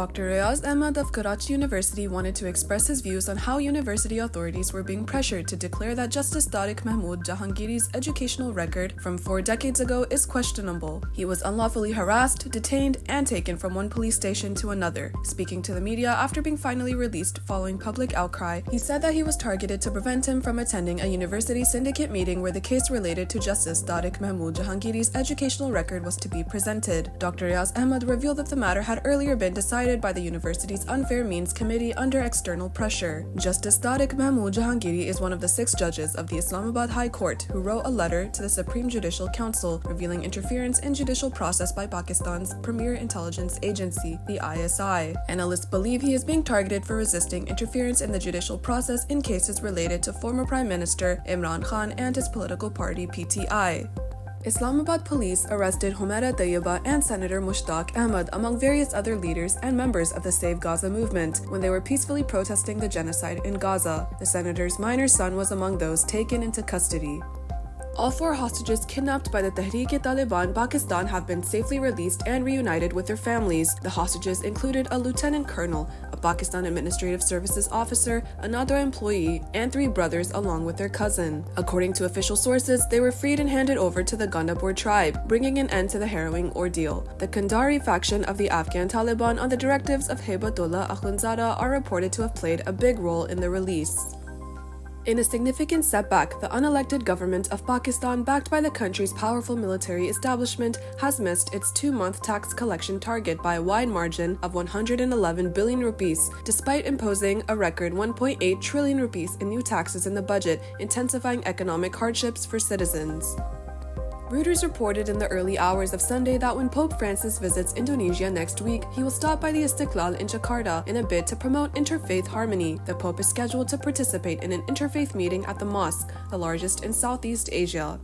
Dr. Riaz Ahmad of Karachi University wanted to express his views on how university authorities were being pressured to declare that Justice Tariq Mahmood Jahangiri's educational record from 4 decades ago is questionable. He was unlawfully harassed, detained, and taken from one police station to another. Speaking to the media after being finally released following public outcry, he said that he was targeted to prevent him from attending a university syndicate meeting where the case related to Justice Tariq Mahmood Jahangiri's educational record was to be presented. Dr. Riaz Ahmad revealed that the matter had earlier been decided by the university's Unfair Means Committee under external pressure. Justice Tariq Mahmood Jahangiri is one of the 6 judges of the Islamabad High Court who wrote a letter to the Supreme Judicial Council revealing interference in judicial process by Pakistan's premier intelligence agency, the ISI. Analysts believe he is being targeted for resisting interference in the judicial process in cases related to former Prime Minister Imran Khan and his political party PTI. Islamabad police arrested Humaira Tayyiba and Senator Mushtaq Ahmad among various other leaders and members of the Save Gaza movement when they were peacefully protesting the genocide in Gaza. The senator's minor son was among those taken into custody. All 4 hostages kidnapped by the Tehreek-e-Taliban Pakistan have been safely released and reunited with their families. The hostages included a lieutenant colonel, a Pakistan Administrative Services officer, another employee, and 3 brothers along with their cousin. According to official sources, they were freed and handed over to the Gandapur tribe, bringing an end to the harrowing ordeal. The Kandari faction of the Afghan Taliban on the directives of Haibatullah Akhundzada are reported to have played a big role in the release. In a significant setback, the unelected government of Pakistan, backed by the country's powerful military establishment, has missed its 2-month tax collection target by a wide margin of 111 billion rupees, despite imposing a record 1.8 trillion rupees in new taxes in the budget, intensifying economic hardships for citizens. Reuters reported in the early hours of Sunday that when Pope Francis visits Indonesia next week, he will stop by the Istiqlal in Jakarta in a bid to promote interfaith harmony. The Pope is scheduled to participate in an interfaith meeting at the mosque, the largest in Southeast Asia.